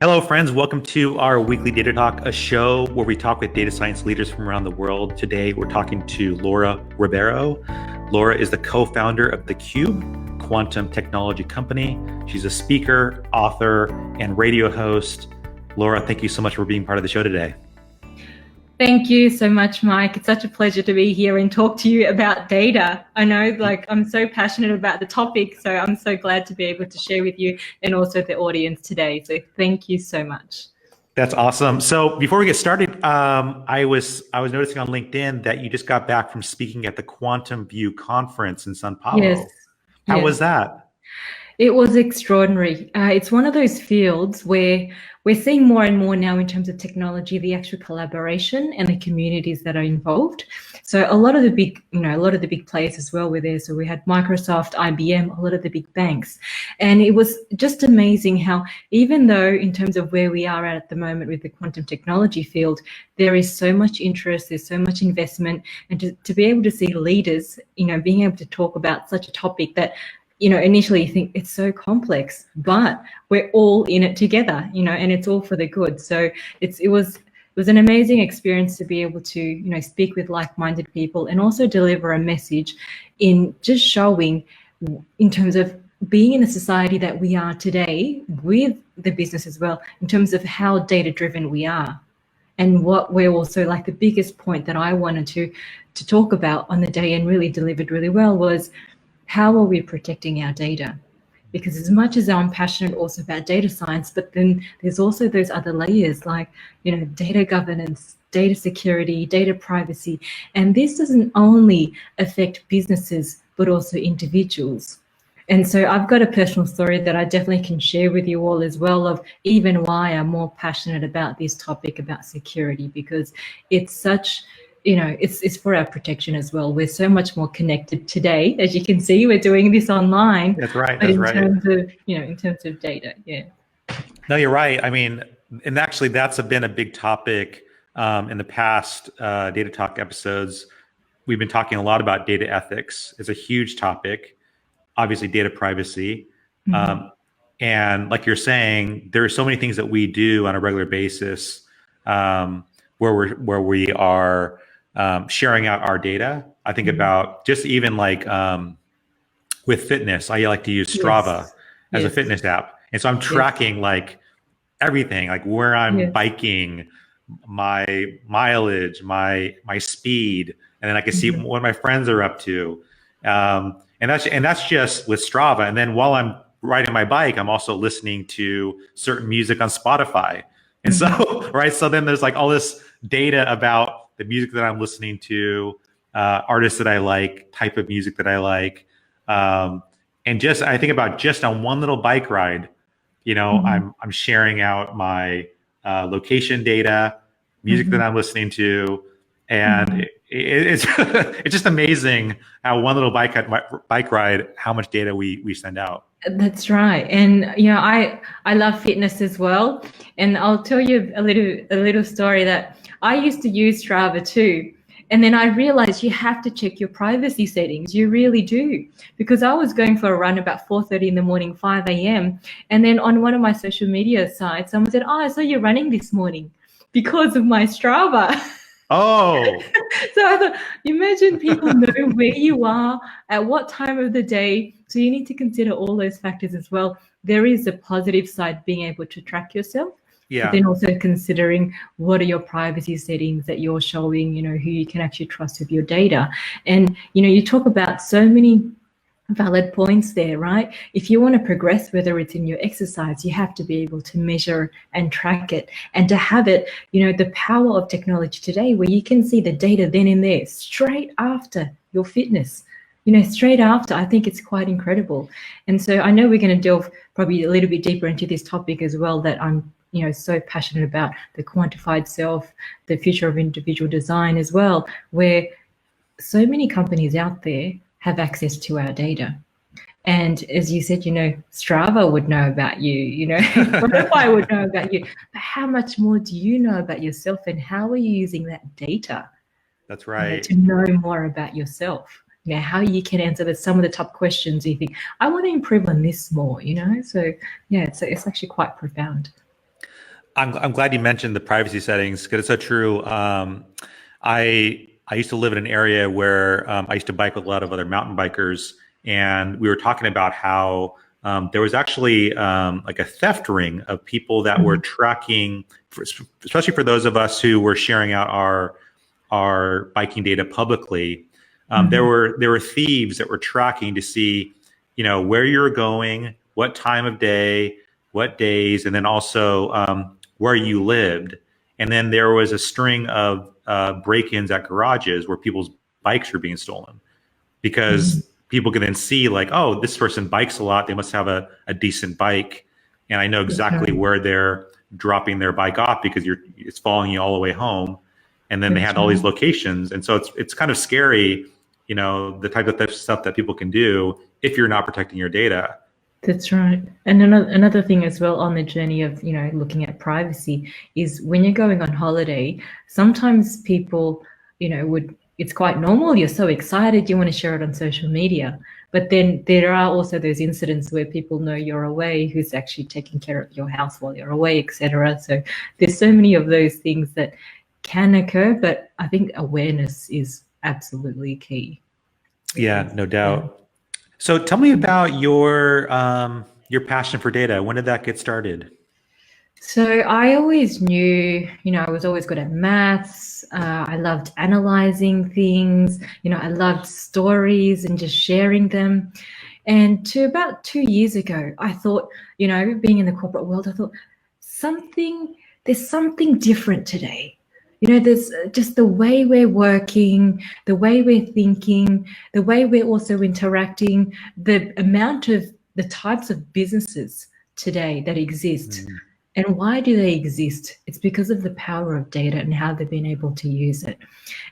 Hello, friends. Welcome to our weekly Data Talk, a show where we talk with data science leaders from around the world. Today, we're talking to Laura Ribeiro. Laura is the co-founder of the Qube quantum technology company. She's a speaker, author, and radio host. Laura, thank you so much for being part of the show today. Thank you so much, Mike. It's such a pleasure to be here and talk to you about data. I know, I'm so passionate about the topic, so I'm so glad to be able to share with you and also the audience today. So thank you so much. That's awesome. So before we get started, I was noticing on LinkedIn that you just got back from speaking at the Quantum View conference in Sao Paulo. Yes. How was that? It was extraordinary. It's one of those fields where we're seeing more and more now in terms of technology, the actual collaboration and the communities that are involved. So a lot of the big players as well were there. So we had Microsoft, IBM, a lot of the big banks. And it was just amazing how, even though in terms of where we are at the moment with the quantum technology field, there is so much interest, there's so much investment, and to be able to see leaders, being able to talk about such a topic that initially you think it's so complex, but we're all in it together, and it's all for the good. So it was an amazing experience to be able to, speak with like-minded people and also deliver a message in just showing in terms of being in the society that we are today with the business as well, in terms of how data-driven we are. And what we're also the biggest point that I wanted to talk about on the day and really delivered really well was, how are we protecting our data? Because as much as I'm passionate also about data science, but then there's also those other layers like, data governance, data security, data privacy. And this doesn't only affect businesses, but also individuals. And so I've got a personal story that I definitely can share with you all as well of even why I'm more passionate about this topic about security, because it's such, it's for our protection as well. We're so much more connected today. As you can see, we're doing this online. That's right. But in terms of data, yeah. No, you're right. I mean, and actually that's been a big topic in the past Data Talk episodes. We've been talking a lot about data ethics. It's a huge topic, obviously data privacy. Mm-hmm. And like you're saying, there are so many things that we do on a regular basis where we are sharing out our data. I think about just even with fitness, I like to use Strava as a fitness app. And so I'm tracking everything, where I'm biking, my mileage, my speed, and then I can see what my friends are up to. And that's just with Strava. And then while I'm riding my bike, I'm also listening to certain music on Spotify. And so, right. So then there's all this data about the music that I'm listening to, artists that I like, type of music that I like. And I think about just on one little bike ride, I'm sharing out my location data, music that I'm listening to. And it's it's just amazing how one little bike ride, how much data we send out. That's right. And I love fitness as well. And I'll tell you a little story that I used to use Strava too. And then I realized you have to check your privacy settings. You really do. Because I was going for a run about 4:30 in the morning, 5 a.m. And then on one of my social media sites, someone said, "Oh, I saw you running this morning," because of my Strava. Oh. So I thought, imagine people know where you are, at what time of the day. So you need to consider all those factors as well. There is a positive side being able to track yourself. Yeah. But then also considering what are your privacy settings that you're showing, who you can actually trust with your data. And, you talk about so many valid points there, right? If you want to progress, whether it's in your exercise, you have to be able to measure and track it, and to have it, the power of technology today where you can see the data then and there straight after your fitness, straight after. I think it's quite incredible. And so I know we're going to delve probably a little bit deeper into this topic as well, that I'm so passionate about, the quantified self, the future of individual design as well, where so many companies out there have access to our data. And as you said, Strava would know about you, Spotify would know about you. But how much more do you know about yourself, and how are you using that data? That's right. To know more about yourself. How you can answer some of the top questions. You think, I want to improve on this more, So yeah, it's actually quite profound. I'm glad you mentioned the privacy settings because it's so true. I used to live in an area where I used to bike with a lot of other mountain bikers, and we were talking about how there was actually like a theft ring of people that were tracking, especially for those of us who were sharing out our biking data publicly. There were thieves that were tracking to see, where you're going, what time of day, what days, and then also where you lived. And then there was a string of break-ins at garages where people's bikes were being stolen because people can then see like, oh, this person bikes a lot. They must have a decent bike. And I know exactly where they're dropping their bike off because it's following you all the way home. And then they had all these locations. And so it's kind of scary, the type of stuff that people can do if you're not protecting your data. That's right. And another thing as well on the journey of, looking at privacy is when you're going on holiday, sometimes people, it's quite normal. You're so excited. You want to share it on social media. But then there are also those incidents where people know you're away, who's actually taking care of your house while you're away, etc. So there's so many of those things that can occur, but I think awareness is absolutely key. Yeah, no doubt. So tell me about your passion for data. When did that get started? So I always knew, I was always good at maths. I loved analyzing things. I loved stories and just sharing them. And to about 2 years ago, I thought, being in the corporate world, I thought there's something different today. There's just the way we're working, the way we're thinking, the way we're also interacting, the types of businesses today that exist. And why do they exist? It's because of the power of data and how they've been able to use it.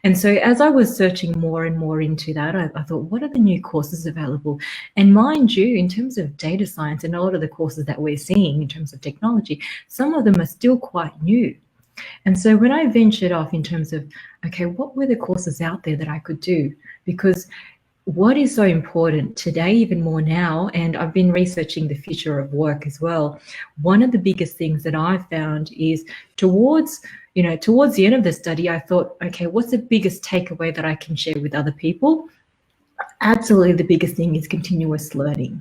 And so as I was searching more and more into that, I thought, what are the new courses available? And mind you, in terms of data science and a lot of the courses that we're seeing in terms of technology, some of them are still quite new. And so when I ventured off in terms of, okay, what were the courses out there that I could do? Because what is so important today, even more now, and I've been researching the future of work as well. One of the biggest things that I found is towards the end of the study, I thought, okay, what's the biggest takeaway that I can share with other people? Absolutely, the biggest thing is continuous learning,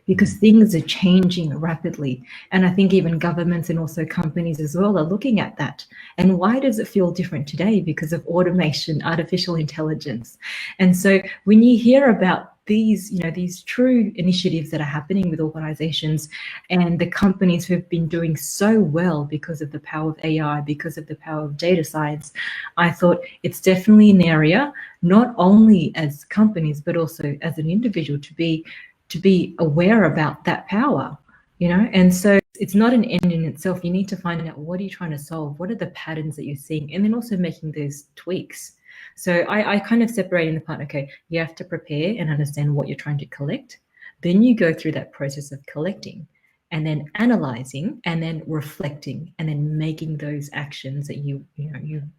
because things are changing rapidly. And I think even governments and also companies as well are looking at that. And why does it feel different today? Because of automation, artificial intelligence. And so when you hear about these true initiatives that are happening with organizations and the companies who've been doing so well because of the power of AI, because of the power of data science, I thought it's definitely an area, not only as companies, but also as an individual to be aware about that power, and so it's not an end in itself. You need to find out, what are you trying to solve? What are the patterns that you're seeing? And then also making those tweaks. So I kind of separate in the part, okay, you have to prepare and understand what you're trying to collect. Then you go through that process of collecting and then analyzing and then reflecting and then making those actions that you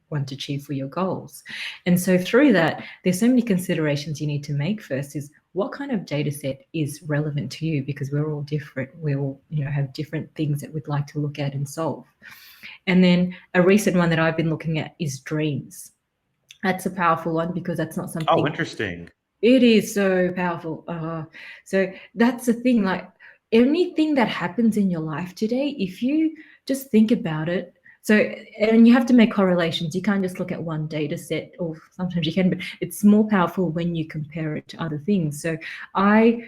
want to achieve for your goals. And so through that, there's so many considerations you need to make. First is, what kind of data set is relevant to you? Because we're all different. We all have different things that we'd like to look at and solve. And then a recent one that I've been looking at is dreams. That's a powerful one because that's not something. Oh, interesting. It is so powerful. So that's the thing, like anything that happens in your life today, if you just think about it, and you have to make correlations. You can't just look at one data set, or sometimes you can, but it's more powerful when you compare it to other things. So I'd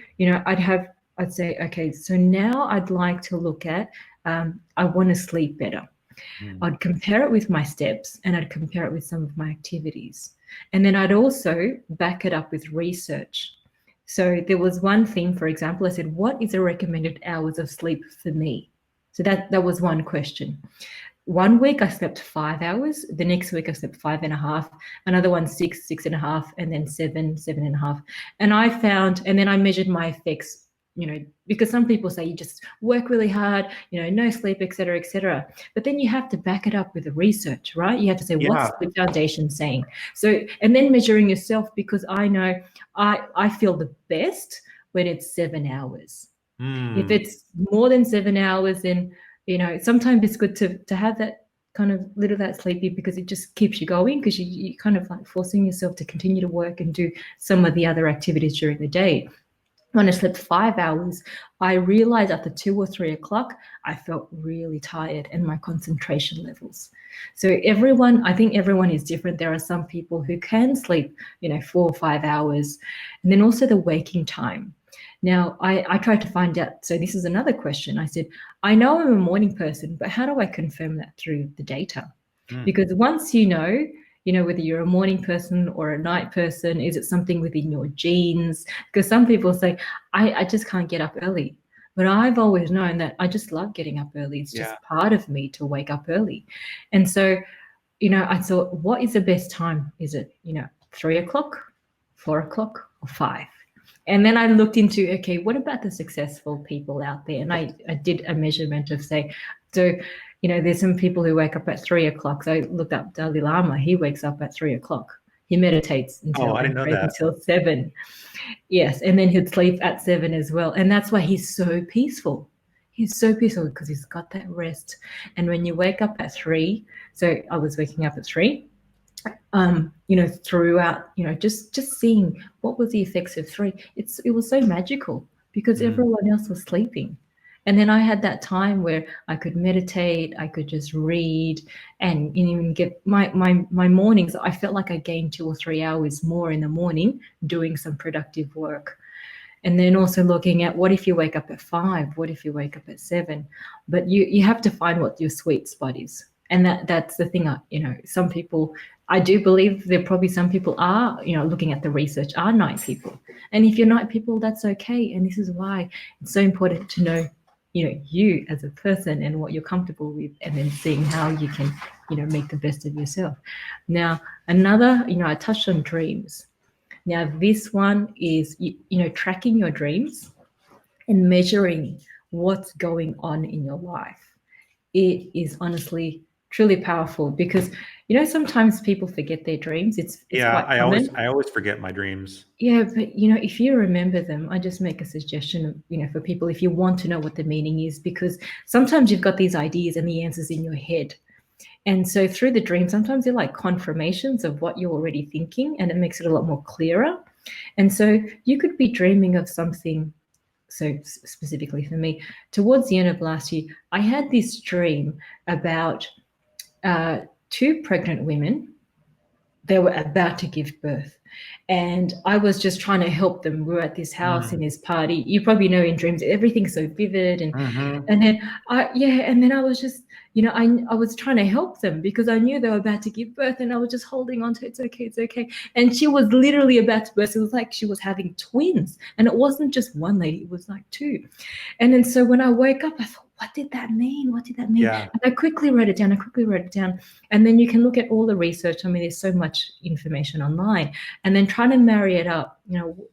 say, okay, so now I'd like to look at, I want to sleep better. I'd compare it with my steps and I'd compare it with some of my activities. And then I'd also back it up with research. So there was one thing, for example, I said, what is the recommended hours of sleep for me? So that was one question. 1 week I slept 5 hours. The next week I slept 5.5. Another one 6, 6.5, and then 7, 7.5. And I found, and then I measured my effects, because some people say you just work really hard, no sleep, et cetera, but then you have to back it up with the research, right? You have to say, what's the foundation saying? So, and then measuring yourself, because I know I feel the best when it's 7 hours. If it's more than 7 hours, then Sometimes it's good to have that kind of little that sleepy, because it just keeps you going, because you kind of like forcing yourself to continue to work and do some of the other activities during the day. When I slept 5 hours, I realized after 2 or 3 o'clock, I felt really tired and my concentration levels. So I think everyone is different. There are some people who can sleep, 4 or 5 hours. And then also the waking time. Now, I tried to find out. So this is another question. I said, I know I'm a morning person, but how do I confirm that through the data? Because once whether you're a morning person or a night person, is it something within your genes? Because some people say, I just can't get up early. But I've always known that I just love getting up early. It's just part of me to wake up early. And so, I thought, what is the best time? Is it, 3 o'clock, 4 o'clock, or 5? And then I looked into, okay, what about the successful people out there? And I did a measurement of, say, so, there's some people who wake up at 3 o'clock. So I looked up Dalai Lama. He wakes up at 3 o'clock. He meditates until 7. Yes, and then he'd sleep at 7 as well. And that's why he's so peaceful. He's so peaceful because he's got that rest. And when you wake up at 3, so I was waking up at 3, throughout, just seeing what was the effects of 3. It was so magical because everyone else was sleeping. And then I had that time where I could meditate, I could just read, and even get my mornings. I felt like I gained 2 or 3 hours more in the morning doing some productive work. And then also looking at, what if you wake up at 5? What if you wake up at 7? But you have to find what your sweet spot is. And that's the thing. Some people, I do believe there probably some people are, looking at the research, are night people. And if you're night people, that's okay. And this is why it's so important to know, you as a person and what you're comfortable with, and then seeing how you can, make the best of yourself. Now, another, I touched on dreams. Now, this one is, tracking your dreams and measuring what's going on in your life. It is honestly truly powerful, because sometimes people forget their dreams. It's quite common. I always forget my dreams. Yeah, but if you remember them, I just make a suggestion, for people, if you want to know what the meaning is, because sometimes you've got these ideas and the answers in your head. And so through the dream, sometimes they're like confirmations of what you're already thinking, and it makes it a lot more clearer. And so you could be dreaming of something. So specifically for me, towards the end of last year, I had this dream about 2 pregnant women. They were about to give birth, and I was just trying to help them. We were at this house in this party. You probably know, in dreams, everything's so vivid, and then I was just, I was trying to help them because I knew they were about to give birth, and I was just holding on to it. It's okay. And she was literally about to burst. It was like she was having twins, and it wasn't just one lady; it was like 2. And then so when I woke up, I thought, what did that mean? Yeah. And I quickly wrote it down. And then you can look at all the research. I mean, there's so much information online. And then trying to marry it up,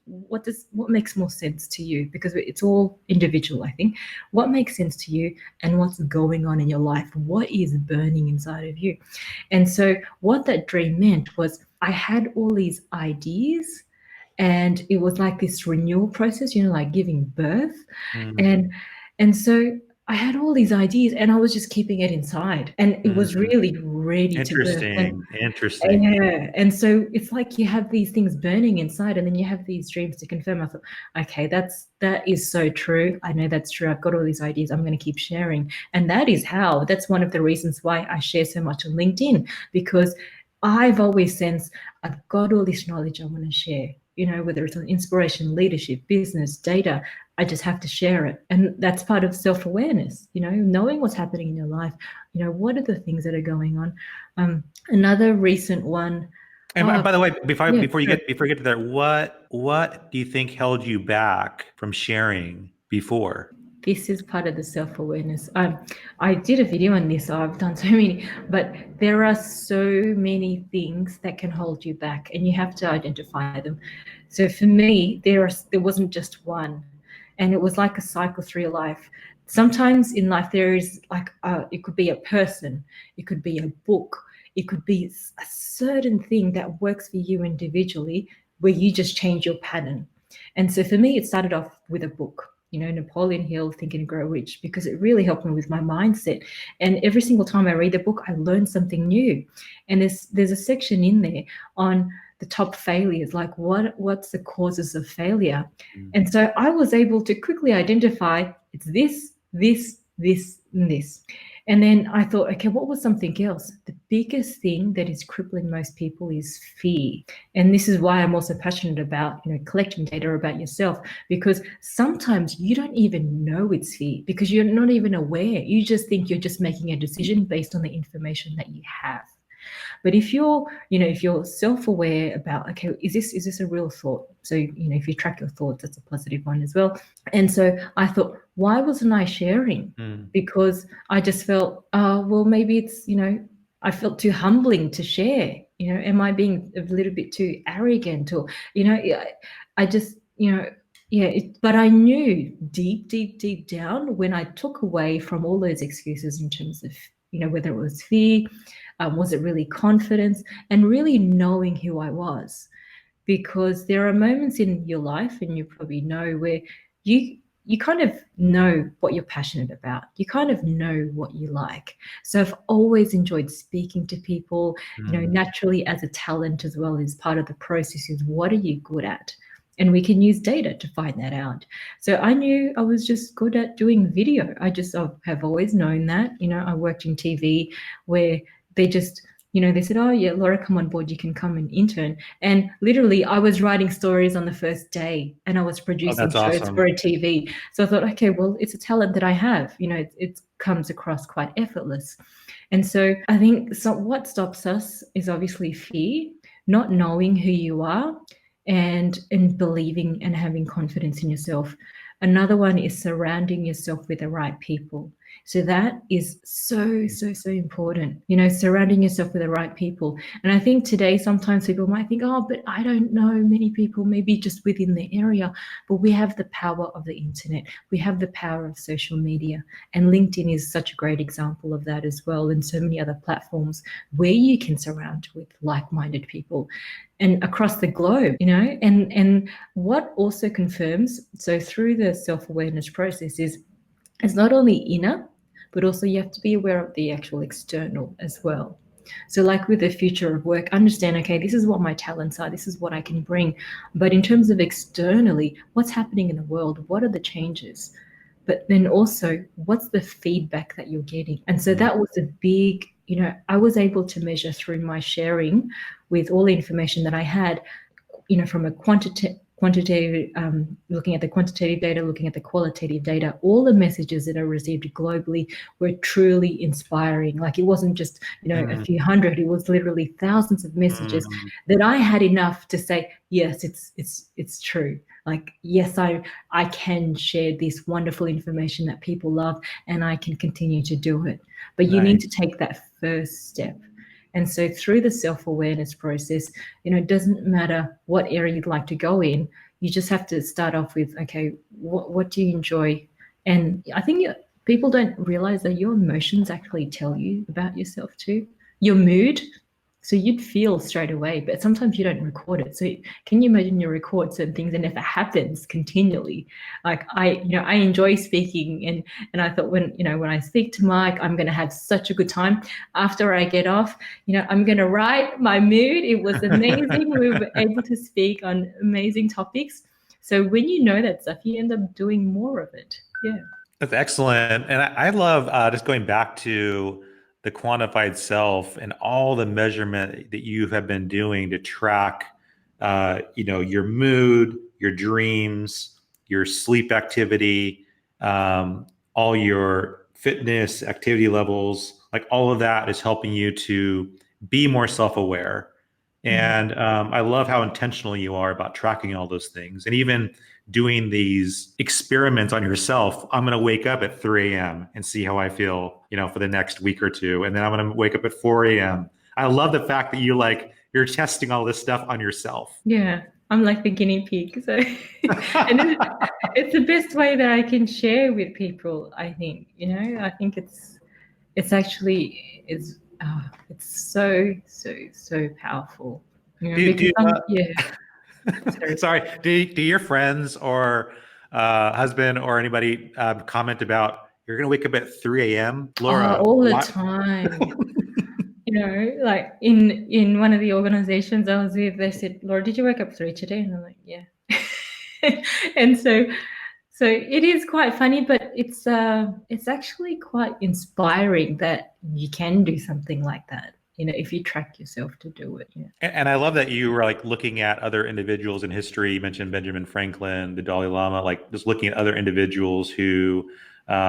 what makes more sense to you? Because it's all individual, I think. What makes sense to you, and what's going on in your life? What is burning inside of you? And so what that dream meant was, I had all these ideas, and it was like this renewal process, like giving birth. And so I had all these ideas, and I was just keeping it inside, and it was really ready to birth. Interesting. Yeah. And so it's like you have these things burning inside, and then you have these dreams to confirm. I thought, okay, that is so true. I know that's true. I've got all these ideas. I'm going to keep sharing. And that's one of the reasons why I share so much on LinkedIn, because I've always sensed I've got all this knowledge I want to share, whether it's on inspiration, leadership, business, data. I just have to share it. And that's part of self-awareness, knowing what's happening in your life, what are the things that are going on. Another recent one. And by the way, before you get to that, what do you think held you back from sharing before? This is part of the self-awareness. I did a video on this. I've done so many, but there are so many things that can hold you back, and you have to identify them. So for me, there wasn't just one, and it was like a cycle through your life. Sometimes in life there is like it could be a person, it could be a book, it could be a certain thing that works for you individually, where you just change your pattern. And so for me, it started off with a book. Napoleon Hill, Think and Grow Rich, because it really helped me with my mindset. And every single time I read the book, I learned something new. And there's a section in there on the top failures, like what's the causes of failure. And so I was able to quickly identify it's this, and this. And then I thought, okay, what was something else? The biggest thing that is crippling most people is fear. And this is why I'm also passionate about, collecting data about yourself, because sometimes you don't even know it's fear because you're not even aware. You just think you're just making a decision based on the information that you have. But if you're self-aware about, okay, is this a real thought? So, if you track your thoughts, that's a positive one as well. And so I thought, why wasn't I sharing? Because I just felt, well, maybe it's, I felt too humbling to share. Am I being a little bit too arrogant? Or, I just, but I knew deep down when I took away from all those excuses in terms of, whether it was fear, was it really confidence, and really knowing who I was. Because there are moments in your life, and you probably know, where you kind of know what you're passionate about. You kind of know what you like. So I've always enjoyed speaking to people, naturally as a talent as well, as part of the process is what are you good at? And we can use data to find that out. So I knew I was just good at doing video. I have always known that. I worked in TV where they just, they said, oh yeah, Laura, come on board, you can come and intern. And literally I was writing stories on the first day and I was producing shows for a TV. So I thought, okay, well, it's a talent that I have, it comes across quite effortless. And so I think what stops us is obviously fear, not knowing who you are and believing and having confidence in yourself. Another one is surrounding yourself with the right people. So that is so important, surrounding yourself with the right people. And I think today sometimes people might think, oh, but I don't know many people, maybe just within the area. But we have the power of the internet. We have the power of social media. And LinkedIn is such a great example of that as well, and so many other platforms where you can surround with like-minded people and across the globe, and what also confirms, so through the self-awareness process is it's not only inner, but also you have to be aware of the actual external as well. So like with the future of work, understand, okay, this is what my talents are, this is what I can bring. But in terms of externally, what's happening in the world? What are the changes? But then also, what's the feedback that you're getting? And so that was a big, I was able to measure through my sharing with all the information that I had, from a quantitative, looking at the quantitative data, looking at the qualitative data, all the messages that I received globally were truly inspiring. Like it wasn't just, a few hundred, it was literally thousands of messages that I had enough to say, yes, it's true. Like, yes, I can share this wonderful information that people love and I can continue to do it. But you need to take that first step. And so through the self-awareness process, it doesn't matter what area you'd like to go in, you just have to start off with, okay, what do you enjoy? And I think people don't realize that your emotions actually tell you about yourself too. Your mood. So you'd feel straight away, but sometimes you don't record it. So can you imagine you record certain things and if it happens continually? Like I enjoy speaking and I thought when I speak to Mike, I'm going to have such a good time. After I get off, I'm going to write my mood. It was amazing. We were able to speak on amazing topics. So when you know that stuff, you end up doing more of it. Yeah. That's excellent. And I love just going back to the quantified self and all the measurement that you have been doing to track, your mood, your dreams, your sleep activity, all your fitness activity levels, like all of that is helping you to be more self-aware. And I love how intentional you are about tracking all those things. And even doing these experiments on yourself. I'm going to wake up at 3 a.m. and see how I feel, for the next week or two. And then I'm going to wake up at 4 a.m. I love the fact that you're testing all this stuff on yourself. Yeah. I'm like the guinea pig. So and it's the best way that I can share with people, I think. I think it's actually it's so powerful. Sorry. Do your friends or husband or anybody comment about you're going to wake up at 3 a.m., Laura? All the Why? time. Like in one of the organizations I was with, they said, Laura, did you wake up 3 today? And I'm like, yeah. And so it is quite funny, but it's actually quite inspiring that you can do something like that, if you track yourself to do it. Yeah. And I love that you were like looking at other individuals in history. You mentioned Benjamin Franklin, the Dalai Lama, like just looking at other individuals who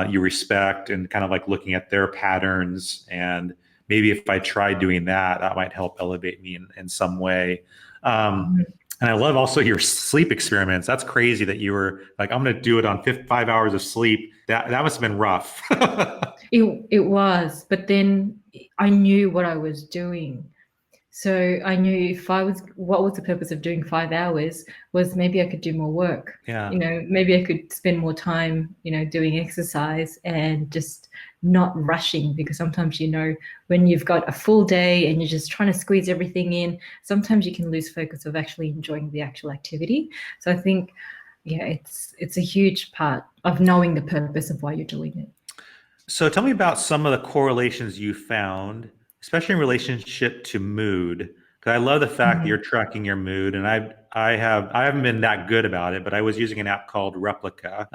you respect and kind of like looking at their patterns. And maybe if I tried doing that, that might help elevate me in some way. And I love also your sleep experiments. That's crazy that you were like, I'm going to do it on 5 hours of sleep. That must have been rough. It was, but then I knew what I was doing. So I knew what was the purpose of doing 5 hours was maybe I could do more work. Yeah. Maybe I could spend more time, doing exercise and just not rushing, because sometimes, when you've got a full day and you're just trying to squeeze everything in, sometimes you can lose focus of actually enjoying the actual activity. So I think, yeah, it's a huge part of knowing the purpose of why you're doing it. So tell me about some of the correlations you found, especially in relationship to mood. Because I love the fact that you're tracking your mood, and I haven't been that good about it, but I was using an app called Replica,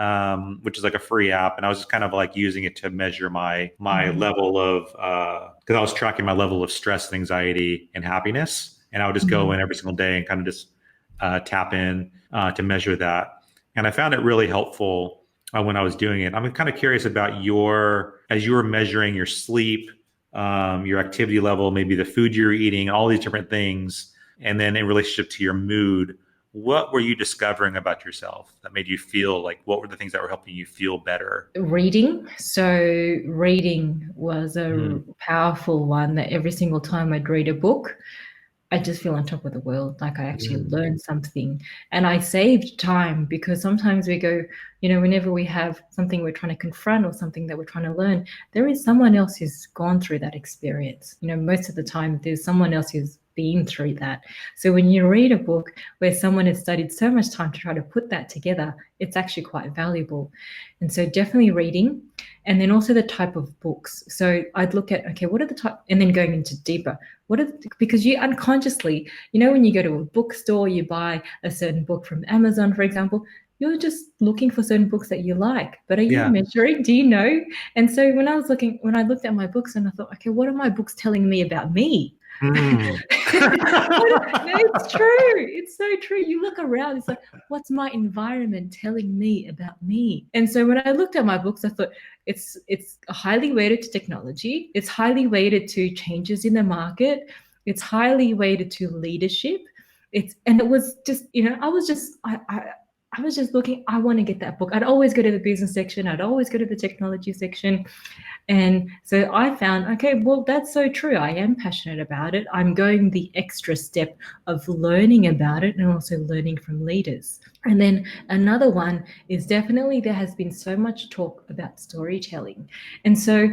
which is like a free app, and I was just kind of like using it to measure my level of because I was tracking my level of stress, and anxiety, and happiness, and I would just go in every single day and kind of just tap in to measure that, and I found it really helpful when I was doing it. I'm kind of curious about as you were measuring your sleep, your activity level, maybe the food you're eating, all these different things. And then in relationship to your mood, what were you discovering about yourself that made you feel like, what were the things that were helping you feel better? Reading. So reading was a powerful one, that every single time I'd read a book, I just feel on top of the world, like I actually learned something. And I saved time, because sometimes we go, whenever we have something we're trying to confront or something that we're trying to learn, there is someone else who's gone through that experience. Most of the time there's someone else who's been through that. So when you read a book where someone has studied so much time to try to put that together, it's actually quite valuable. And so definitely reading. And then also the type of books. So I'd look at, okay, what are the type, and then going into deeper. Because you unconsciously, when you go to a bookstore, you buy a certain book from Amazon, for example, you're just looking for certain books that you like. But are you measuring? Do you know? And so when I looked at my books and I thought, okay, what are my books telling me about me? No, it's true. It's so true. You look around, it's like, what's my environment telling me about me? And so when I looked at my books, I thought it's highly weighted to technology. It's highly weighted to changes in the market. It's highly weighted to leadership. It was just, I was just looking, I want to get that book. I'd always go to the business section. I'd always go to the technology section. And so I found, okay, well, that's so true. I am passionate about it. I'm going the extra step of learning about it and also learning from leaders. And then another one is definitely there has been so much talk about storytelling. And so,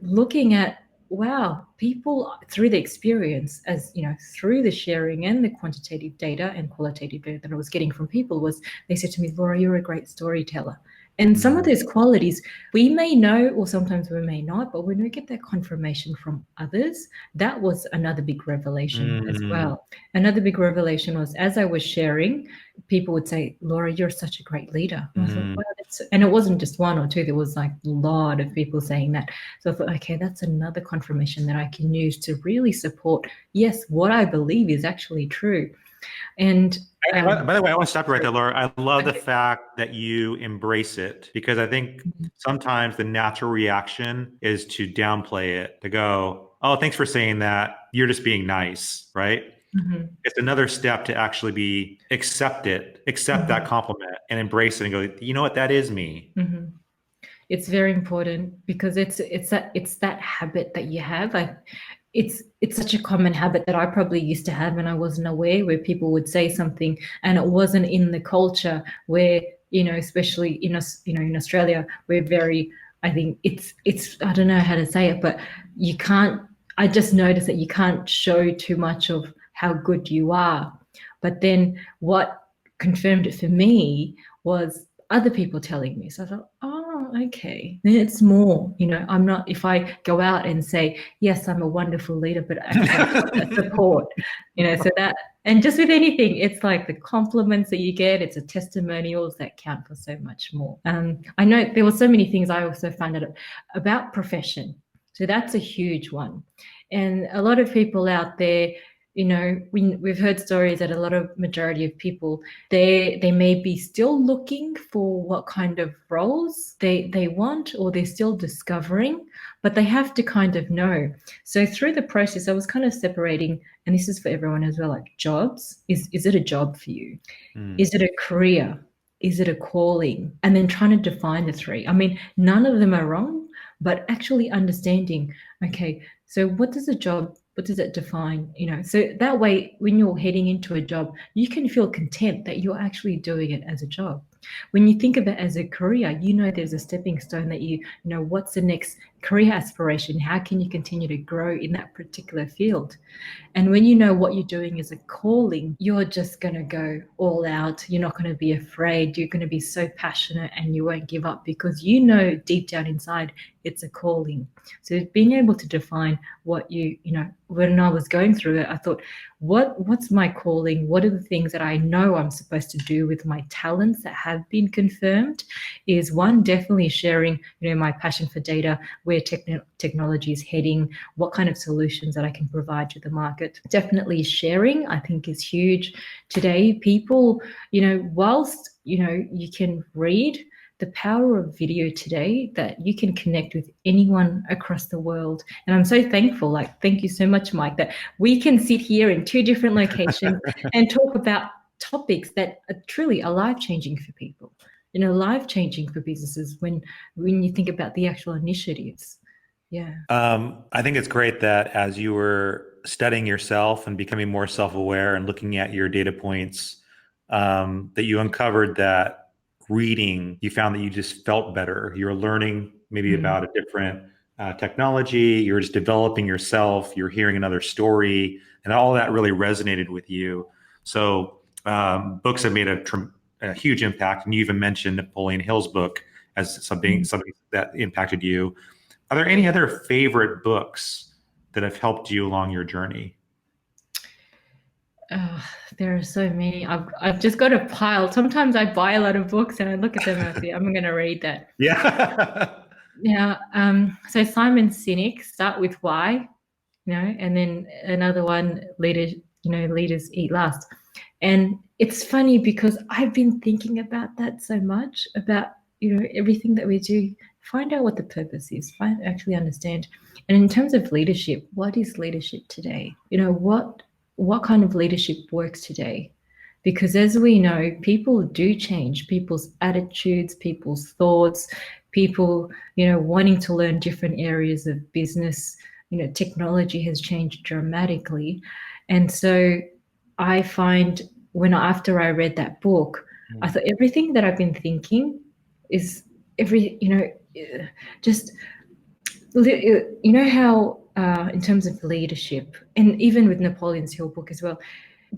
looking at, wow, people through the experience, as through the sharing and the quantitative data and qualitative data that I was getting from people, was they said to me, Laura, you're a great storyteller. And some of those qualities we may know, or sometimes we may not, but when we get that confirmation from others, that was another big revelation as well. Another big revelation was, as I was sharing, people would say, Laura, you're such a great leader. And I thought, wow, and it wasn't just one or two, there was like a lot of people saying that. So I thought, okay, that's another confirmation that I can use to really support, yes, what I believe is actually true. And by the way, I want to stop you right there, Laura. I love the fact that you embrace it, because I think sometimes the natural reaction is to downplay it, to go, oh, thanks for saying that. You're just being nice, right? It's another step to actually accept that compliment and embrace it and go, you know what, that is me. It's very important, because it's that habit that you have. It's such a common habit that I probably used to have when I wasn't aware, where people would say something and it wasn't in the culture where, especially in Australia, we're very, I think it's I don't know how to say it, but I just noticed that you can't show too much of how good you are. But then what confirmed it for me was other people telling me. So I thought, oh, okay, then it's more, I'm not, if I go out and say, yes, I'm a wonderful leader, but actually I've got that support, so that, and just with anything, it's like the compliments that you get, it's a testimonials that count for so much more. I know there were so many things I also found out about profession. So that's a huge one. And a lot of people out there, we've heard stories that a lot of majority of people, they may be still looking for what kind of roles they want, or they're still discovering, but they have to kind of know. So through the process, I was kind of separating, and this is for everyone as well, like jobs. Is it a job for you? Is it a career? Is it a calling? And then trying to define the three. I mean, none of them are wrong, but actually understanding, okay, so what does it define? So that way, when you're heading into a job, you can feel content that you're actually doing it as a job. When you think of it as a career, there's a stepping stone that what's the next career aspiration? How can you continue to grow in that particular field? And when you know what you're doing is a calling, you're just going to go all out. You're not going to be afraid. You're going to be so passionate, and you won't give up, because deep down inside, it's a calling. So being able to define what when I was going through it, I thought, what's my calling? What are the things that I know I'm supposed to do with my talents that have been confirmed? Is one, definitely sharing, my passion for data, where technology is heading, what kind of solutions that I can provide to the market. Definitely sharing, I think, is huge. Today, people, whilst, you can read, the power of video today, that you can connect with anyone across the world. And I'm so thankful, thank you so much, Mike, that we can sit here in 2 different locations and talk about topics that are truly life-changing for people, life-changing for businesses when you think about the actual initiatives. Yeah. I think it's great that as you were studying yourself and becoming more self-aware and looking at your data points, that you uncovered that reading, you found that you just felt better. You were learning maybe about a different technology. You're just developing yourself. You're hearing another story, and all that really resonated with you. So books have made a huge impact. And you even mentioned Napoleon Hill's book as something that impacted you. Are there any other favorite books that have helped you along your journey? There are so many. I've just got a pile. Sometimes I buy a lot of books and I look at them and I say, I'm going to read that. Yeah. Yeah. So Simon Sinek, Start With Why, and then another one, Leaders Eat Last. And it's funny because I've been thinking about that so much, about, everything that we do. Find out what the purpose is, actually understand. And in terms of leadership, what is leadership today? What kind of leadership works today? Because as we know, people do change, people's attitudes, people's thoughts, people, wanting to learn different areas of business. Technology has changed dramatically. And so I find after I read that book, I thought everything that I've been thinking is just, how in terms of leadership, and even with Napoleon's Hill book as well,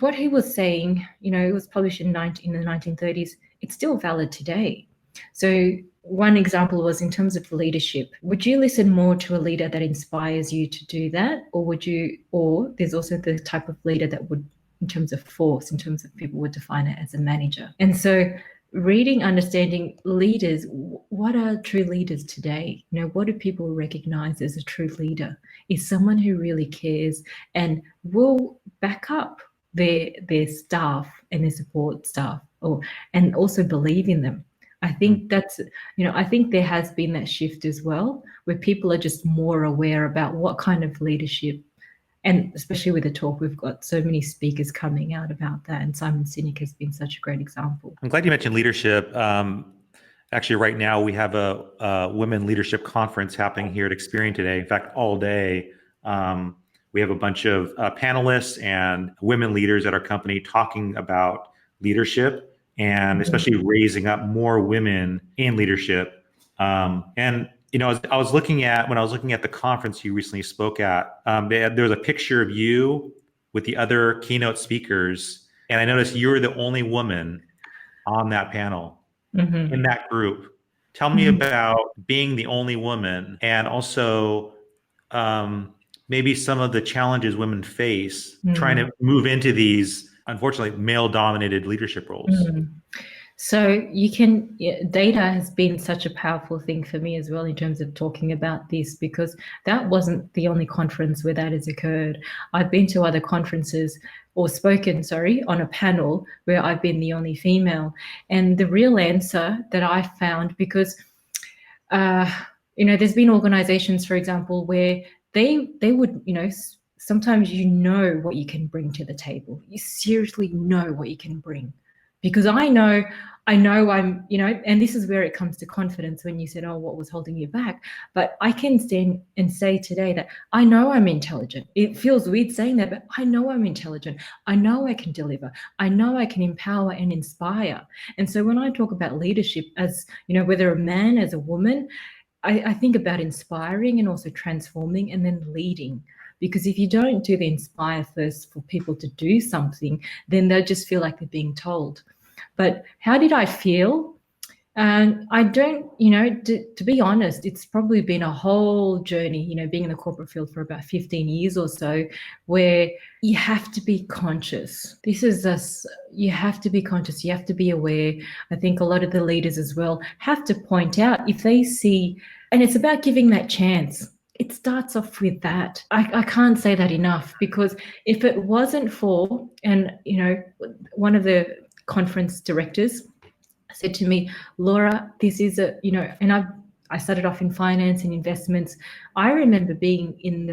what he was saying, it was published in the 1930s, it's still valid today. So one example was in terms of leadership. Would you listen more to a leader that inspires you to do that? Or there's also the type of leader that would, in terms of force, in terms of people would define it as a manager. And so reading, understanding leaders, what are true leaders today? What do people recognize as a true leader? Is someone who really cares and will back up their staff and their support staff, and also believe in them. I think that's, I think there has been that shift as well, where people are just more aware about what kind of leadership. And especially with the talk, we've got so many speakers coming out about that. And Simon Sinek has been such a great example. I'm glad you mentioned leadership. Actually, right now we have a women leadership conference happening here at Experian today. In fact, all day. We have a bunch of panelists and women leaders at our company talking about leadership, and especially raising up more women in leadership. And I was looking at, when I was looking at the conference you recently spoke at, there was a picture of you with the other keynote speakers, and I noticed you were the only woman on that panel. in that group. Tell me about being the only woman, and also maybe some of the challenges women face trying to move into these, unfortunately, male-dominated leadership roles. So data has been such a powerful thing for me as well in terms of talking about this, because that wasn't the only conference where that has occurred. I've been to other conferences or spoken, on a panel where I've been the only female. And the real answer that I found, because, there's been organizations, for example, where they would, sometimes what you can bring to the table. You seriously know what you can bring. Because I know I'm, and this is where it comes to confidence when you said, oh, what was holding you back? But I can stand and say today that I know I'm intelligent. It feels weird saying that, but I know I'm intelligent. I know I can deliver. I know I can empower and inspire. And so when I talk about leadership as, whether a man, as a woman, I think about inspiring and also transforming and then leading. Because if you don't do the inspire first for people to do something, then they'll just feel like they're being told. But how did I feel? And I don't, to be honest, it's probably been a whole journey, being in the corporate field for about 15 years or so, where you have to be conscious. You have to be conscious. You have to be aware. I think a lot of the leaders as well have to point out if they see, and it's about giving that chance. It starts off with that. I can't say that enough, because if it wasn't for, and, one of the conference directors said to me, Laura, this is and I started off in finance and investments. I remember being in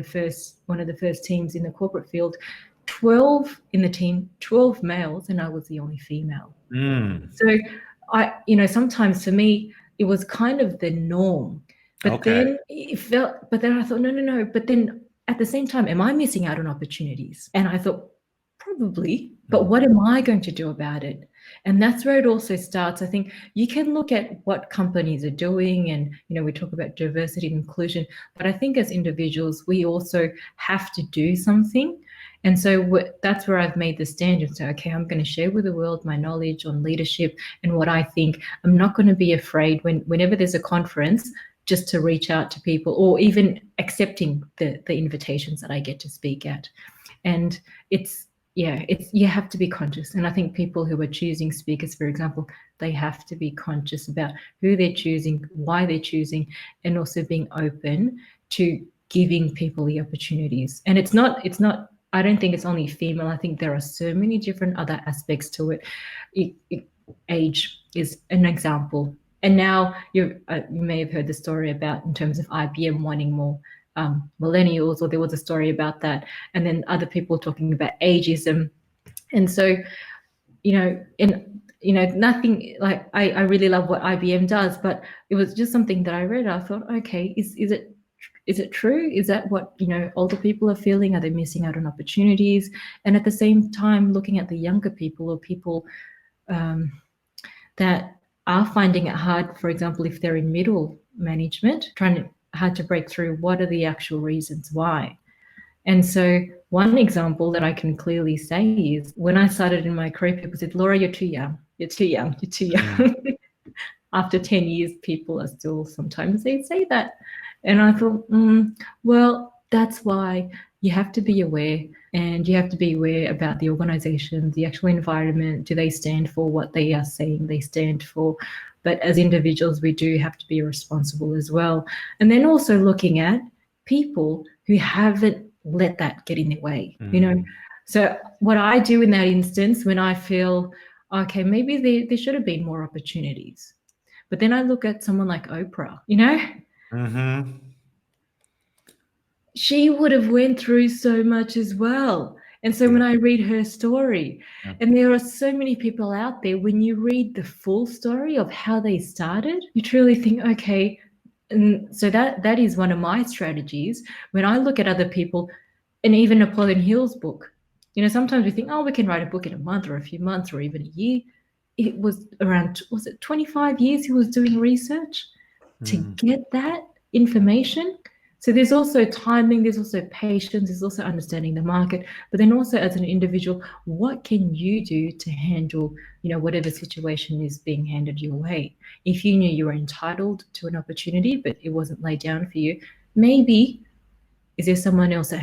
one of the first teams in the corporate field, 12 in the team, 12 males, and I was the only female. So sometimes for me, it was kind of the norm. But then I thought, no. But then at the same time, am I missing out on opportunities? And I thought, probably, but what am I going to do about it? And that's where it also starts. I think you can look at what companies are doing, and, we talk about diversity and inclusion, but I think as individuals, we also have to do something. And so that's where I've made the stand and say, okay, I'm going to share with the world my knowledge on leadership and what I think. I'm not going to be afraid whenever there's a conference, just to reach out to people, or even accepting the invitations that I get to speak at. And you have to be conscious. And I think people who are choosing speakers, for example, they have to be conscious about who they're choosing, why they're choosing, and also being open to giving people the opportunities. And it's not, I don't think it's only female. I think there are so many different other aspects to it. Age is an example. And now you may have heard the story about, in terms of IBM wanting more millennials, or there was a story about that, and then other people talking about ageism. And so, nothing like, I really love what IBM does, but it was just something that I read. I thought, okay, is it true? Is that what, older people are feeling? Are they missing out on opportunities? And at the same time, looking at the younger people, or people that are finding it hard, for example, if they're in middle management, hard to break through, what are the actual reasons why? And so one example that I can clearly say is, when I started in my career, people said, Laura, you're too young. You're too young. You're too young. After 10 years, people are still, sometimes they say that. And I thought, well, that's why you have to be aware, and you have to be aware about the organization, the actual environment. Do they stand for what they are saying they stand for? But as individuals, we do have to be responsible as well. And then also looking at people who haven't let that get in their way, So what I do in that instance, when I feel, okay, maybe there should have been more opportunities. But then I look at someone like Oprah, She would have went through so much as well. And so when I read her story, and there are so many people out there, when you read the full story of how they started, you truly think, okay, and so that is one of my strategies. When I look at other people, and even Napoleon Hill's book, sometimes we think, oh, we can write a book in a month or a few months or even a year. It was around, 25 years he was doing research to get that information. So there's also timing, there's also patience, there's also understanding the market, but then also as an individual, what can you do to handle, whatever situation is being handed your way? If you knew you were entitled to an opportunity, but it wasn't laid down for you, maybe is there someone else that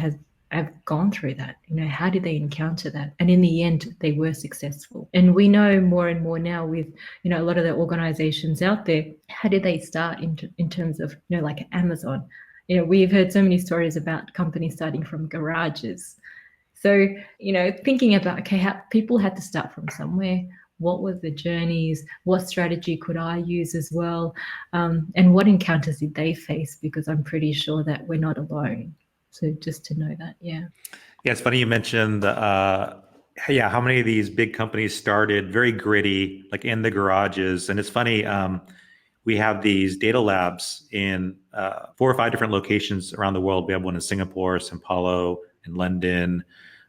have gone through that? How did they encounter that? And in the end, they were successful. And we know more and more now with, a lot of the organizations out there, how did they start in terms of, like Amazon? We've heard so many stories about companies starting from garages. So, thinking about, okay, how people had to start from somewhere. What were the journeys? What strategy could I use as well? And what encounters did they face? Because I'm pretty sure that we're not alone. So just to know that, yeah. Yeah, it's funny you mentioned how many of these big companies started very gritty, like in the garages. And it's funny, we have these data labs in 4 or 5 different locations around the world. We have one in Singapore, Sao Paulo, in London.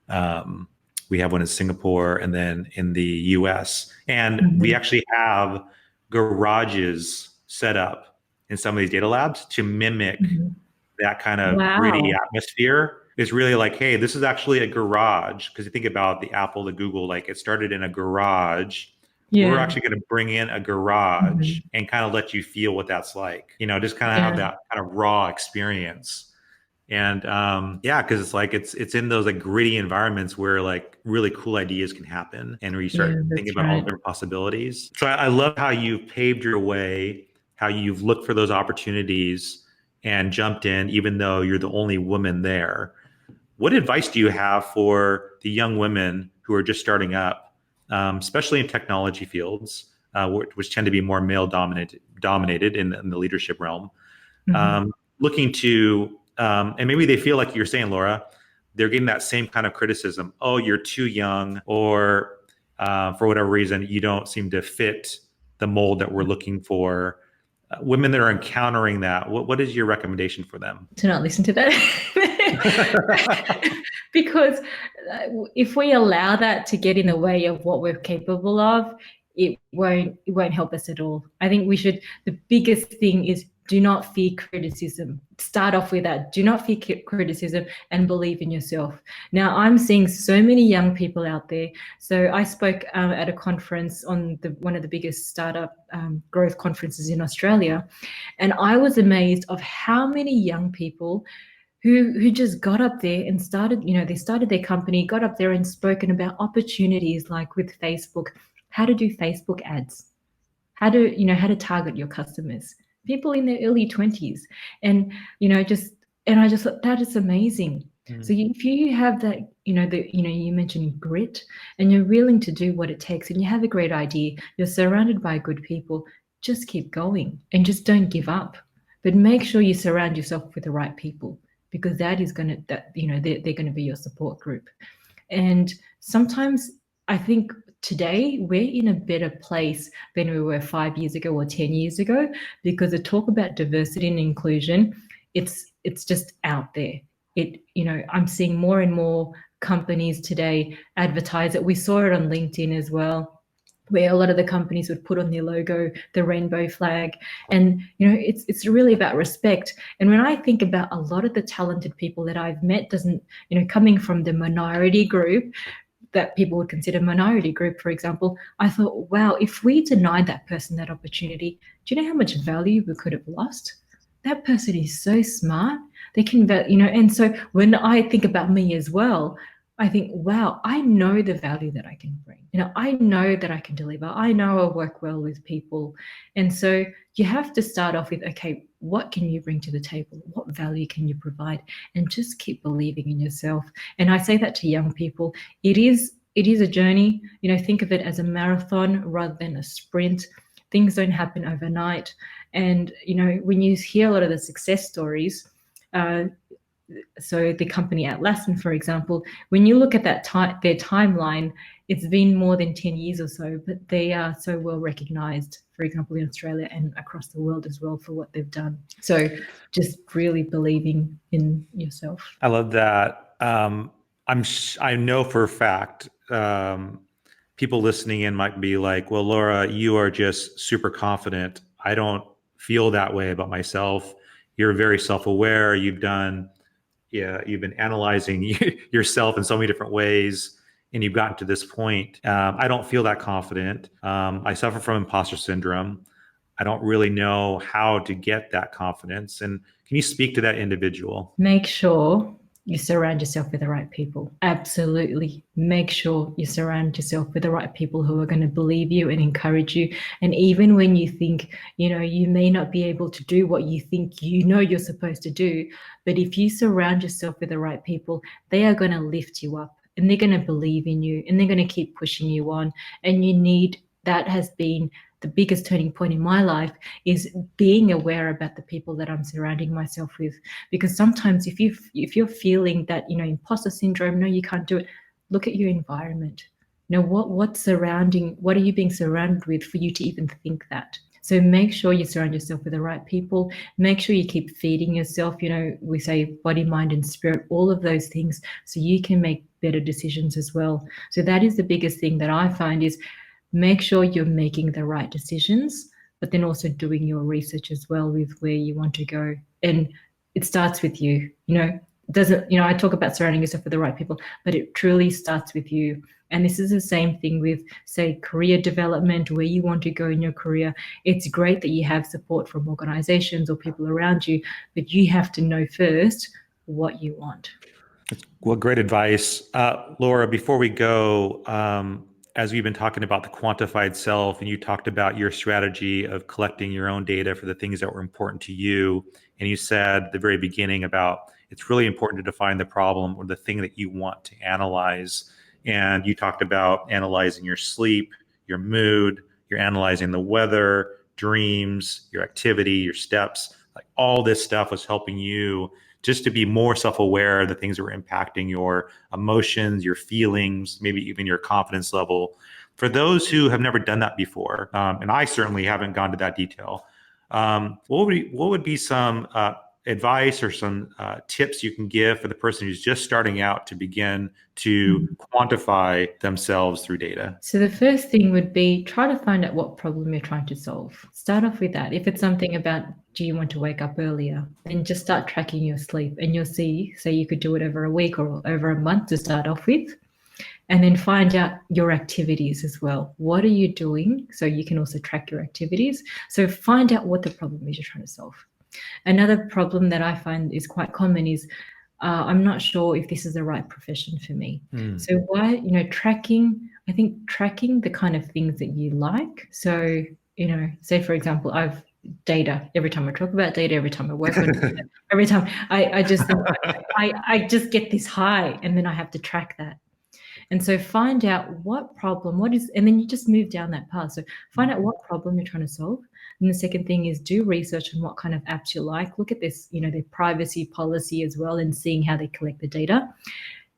We have one in Singapore, and then in the US. And we actually have garages set up in some of these data labs to mimic that kind of gritty atmosphere. Is really like, hey, this is actually a garage. Because you think about the Apple, the Google, like it started in a garage. Yeah. We're actually going to bring in a garage and kind of let you feel what that's like. Just kind of have that kind of raw experience. And because it's like it's in those like gritty environments where like really cool ideas can happen, and where you start thinking about all the different possibilities. So I love how you've paved your way, how you've looked for those opportunities and jumped in, even though you're the only woman there. What advice do you have for the young women who are just starting up, especially in technology fields, which tend to be more male dominated in the leadership realm, looking to, and maybe they feel like you're saying, Laura, they're getting that same kind of criticism. Oh, you're too young, or for whatever reason, you don't seem to fit the mold that we're looking for. Women that are encountering that, what is your recommendation for them? To not listen to that. Because if we allow that to get in the way of what we're capable of, it won't help us at all. I think the biggest thing is, do not fear criticism. Start off with that. Do not fear criticism and believe in yourself. Now, I'm seeing so many young people out there. So I spoke at a conference on one of the biggest startup growth conferences in Australia. And I was amazed of how many young people who just got up there and started, they started their company, got up there and spoken about opportunities like with Facebook, how to do Facebook ads, how to target your customers, people in their early 20s. And, I just thought that is amazing. So if you have that, you mentioned grit, and you're willing to do what it takes, and you have a great idea, you're surrounded by good people, just keep going and just don't give up. But make sure you surround yourself with the right people, because that is they're going to be your support group. And sometimes I think today we're in a better place than we were 5 years ago or 10 years ago, because the talk about diversity and inclusion, it's just out there. I'm seeing more and more companies today advertise it. We saw it on LinkedIn as well, where a lot of the companies would put on their logo the rainbow flag. And it's really about respect. And when I think about a lot of the talented people that I've met, coming from the minority group that people would consider minority group, for example, I thought, wow, if we denied that person that opportunity, do you know how much value we could have lost? That person is so smart. They can, and so when I think about me as well, I think, wow, I know the value that I can bring. I know that I can deliver. I know I work well with people. And so you have to start off with, okay, what can you bring to the table? What value can you provide? And just keep believing in yourself. And I say that to young people. It is a journey. Think of it as a marathon rather than a sprint. Things don't happen overnight. And, when you hear a lot of the success stories, so the company Atlassian, for example, when you look at their timeline, it's been more than 10 years or so, but they are so well recognized, for example, in Australia and across the world as well, for what they've done. So just really believing in yourself. I love that. I know for a fact, people listening in might be like, well, Laura, you are just super confident. I don't feel that way about myself. you're very self-aware. You've been analyzing yourself in so many different ways, and you've gotten to this point. I don't feel that confident. I suffer from imposter syndrome. I don't really know how to get that confidence. And can you speak to that individual? Make sure you surround yourself with the right people. Absolutely. Make sure you surround yourself with the right people who are going to believe you and encourage you. And even when you think, you may not be able to do what you think you're supposed to do, but if you surround yourself with the right people, they are going to lift you up and they're going to believe in you and they're going to keep pushing you on. And that has been the biggest turning point in my life, is being aware about the people that I'm surrounding myself with. Because sometimes if you're feeling that, imposter syndrome, no, you can't do it, look at your environment. What are you being surrounded with for you to even think that? So make sure you surround yourself with the right people. Make sure you keep feeding yourself. We say body, mind, and spirit, all of those things, so you can make better decisions as well. So that is the biggest thing that I find, is make sure you're making the right decisions, but then also doing your research as well with where you want to go. And it starts with you. I talk about surrounding yourself with the right people, but it truly starts with you. And this is the same thing with, say, career development, where you want to go in your career. It's great that you have support from organizations or people around you, but you have to know first what you want. Well, great advice. Laura, before we go, as we've been talking about the quantified self, and you talked about your strategy of collecting your own data for the things that were important to you, and you said at the very beginning about it's really important to define the problem or the thing that you want to analyze. And you talked about analyzing your sleep, your mood, you're analyzing the weather, dreams, your activity, your steps, like all this stuff was helping you just to be more self-aware of the things that were impacting your emotions, your feelings, maybe even your confidence level. For those who have never done that before, and I certainly haven't gone to that detail, what would be some advice or some tips you can give for the person who's just starting out to begin to quantify themselves through data? So the first thing would be, try to find out what problem you're trying to solve. Start off with that. If it's something about, do you want to wake up earlier? Then just start tracking your sleep, and you'll see, so you could do it over a week or over a month to start off with. And then find out your activities as well. What are you doing? So you can also track your activities. So find out what the problem is you're trying to solve. Another problem that I find is quite common is, I'm not sure if this is the right profession for me. So tracking the kind of things that you like. So, say for example, I've data. Every time I talk about data, every time I work on data, every time I just get this high, and then I have to track that. And so find out and then you just move down that path. So find out what problem you're trying to solve. And the second thing is, do research on what kind of apps you like. Look at this, their privacy policy as well, and seeing how they collect the data.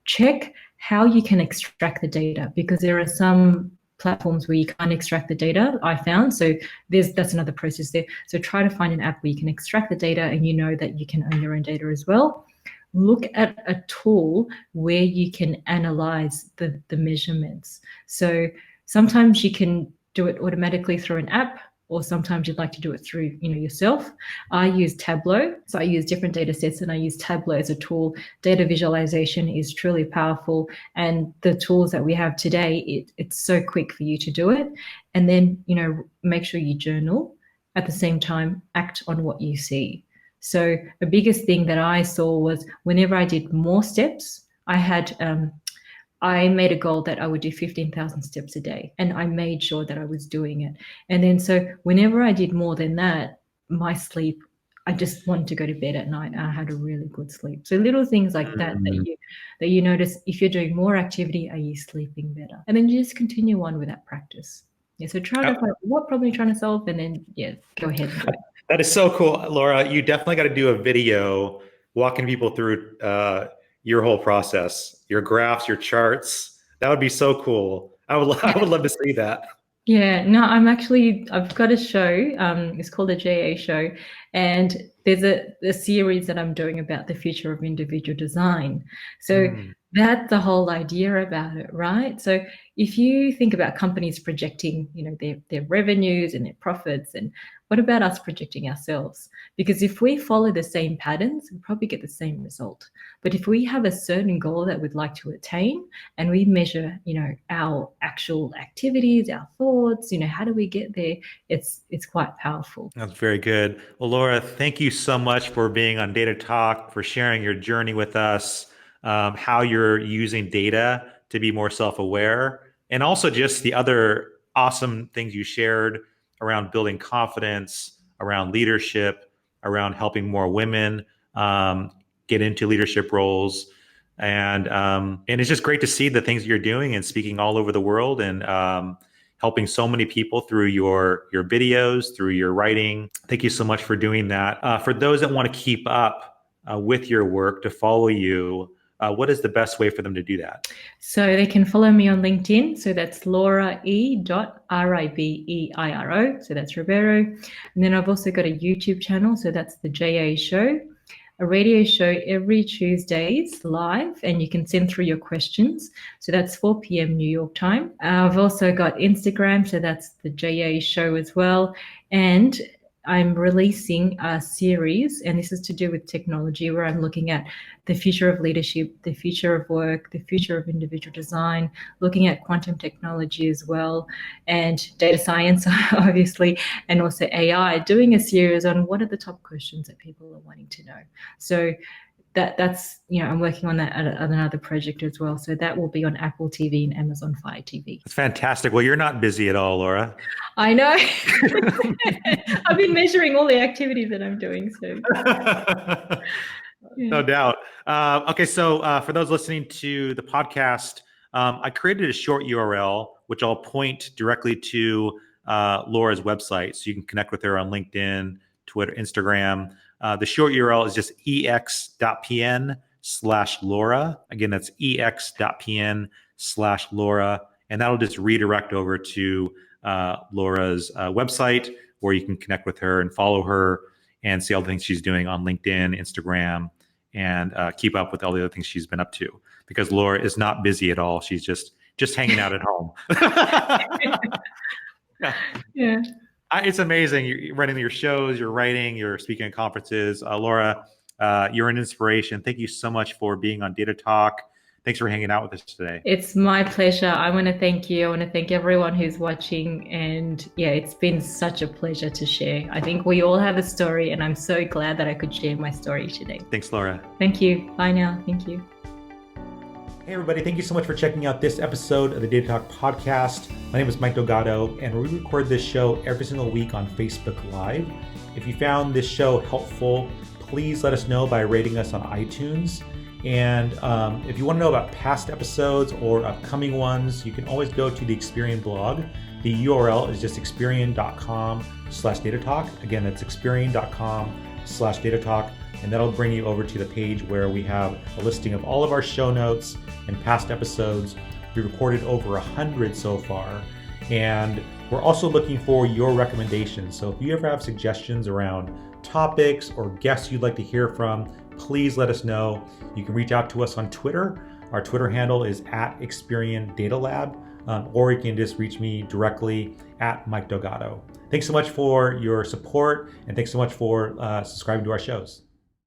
Check how you can extract the data, because there are some platforms where you can't extract the data, I found. So that's another process there. So try to find an app where you can extract the data and that you can own your own data as well. Look at a tool where you can analyze the measurements. So sometimes you can do it automatically through an app, or sometimes you'd like to do it through yourself. I use Tableau. So I use different data sets, and I use Tableau as a tool. Data visualization is truly powerful, and the tools that we have today, it's so quick for you to do it. And then make sure you journal. At the same time, act on what you see. So the biggest thing that I saw was, whenever I did more steps, I made a goal that I would do 15,000 steps a day, and I made sure that I was doing it. And then so whenever I did more than that, my sleep, I just wanted to go to bed at night, and I had a really good sleep. So little things like that you notice. If you're doing more activity, are you sleeping better? And then you just continue on with that practice. Yeah, so try to find what problem you're trying to solve, and then go ahead and do it. That is so cool, Laura. You definitely got to do a video walking people through your whole process, your graphs, your charts. That would be so cool. I would love to see that. Yeah, no, I've got a show. It's called the JA show, and there's a series that I'm doing about the future of individual design. So That's the whole idea about it, right? So if you think about companies projecting, their revenues and their profits, and what about us projecting ourselves? Because if we follow the same patterns, we probably get the same result. But if we have a certain goal that we'd like to attain and we measure, our actual activities, our thoughts, how do we get there? It's quite powerful. That's very good. Well, Laura, thank you so much for being on Data Talk, for sharing your journey with us, how you're using data to be more self-aware, and also just the other awesome things you shared around building confidence, around leadership, around helping more women get into leadership roles. And it's just great to see the things that you're doing and speaking all over the world, and helping so many people through your videos, through your writing. Thank you so much for doing that. For those that want to keep up with your work, to follow you, what is the best way for them to do that? So they can follow me on LinkedIn. So that's Laura E.Ribeiro. So that's Ribeiro. And then I've also got a YouTube channel. So that's the JA Show, a radio show every Tuesdays live, and you can send through your questions. So that's 4 p.m. New York time. I've also got Instagram. So that's the JA Show as well. And I'm releasing a series, and this is to do with technology, where I'm looking at the future of leadership, the future of work, the future of individual design, looking at quantum technology as well, and data science, obviously, and also AI, doing a series on what are the top questions that people are wanting to know. So that's, I'm working on that at another project as well. So that will be on Apple TV and Amazon Fire TV. That's fantastic. Well, you're not busy at all, Laura. I know. I've been measuring all the activities that I'm doing. So, no doubt. Okay, so for those listening to the podcast, I created a short URL, which I'll point directly to Laura's website, so you can connect with her on LinkedIn, Twitter, Instagram. The short URL is just ex.pn/Laura. Again, that's ex.pn/Laura. And that'll just redirect over to Laura's website, where you can connect with her and follow her and see all the things she's doing on LinkedIn, Instagram, and keep up with all the other things she's been up to. Because Laura is not busy at all. She's just hanging out at home. Yeah. It's amazing. You're running your shows, you're writing, you're speaking at conferences. Laura, you're an inspiration. Thank you so much for being on Data Talk. Thanks for hanging out with us today. It's my pleasure. I want to thank you. I want to thank everyone who's watching. And yeah, it's been such a pleasure to share. I think we all have a story, and I'm so glad that I could share my story today. Thanks, Laura. Thank you. Bye now. Thank you. Hey, everybody. Thank you so much for checking out this episode of the Data Talk podcast. My name is Mike Delgado, and we record this show every single week on Facebook Live. If you found this show helpful, please let us know by rating us on iTunes. And if you want to know about past episodes or upcoming ones, you can always go to the Experian blog. The URL is just experian.com/datatalk. Again, that's experian.com/datatalk. And that'll bring you over to the page where we have a listing of all of our show notes and past episodes. We recorded over 100 so far. And we're also looking for your recommendations. So if you ever have suggestions around topics or guests you'd like to hear from, please let us know. You can reach out to us on Twitter. Our Twitter handle is @ExperianDataLab, or you can just reach me directly @Mike Delgado. Thanks so much for your support, and thanks so much for subscribing to our shows.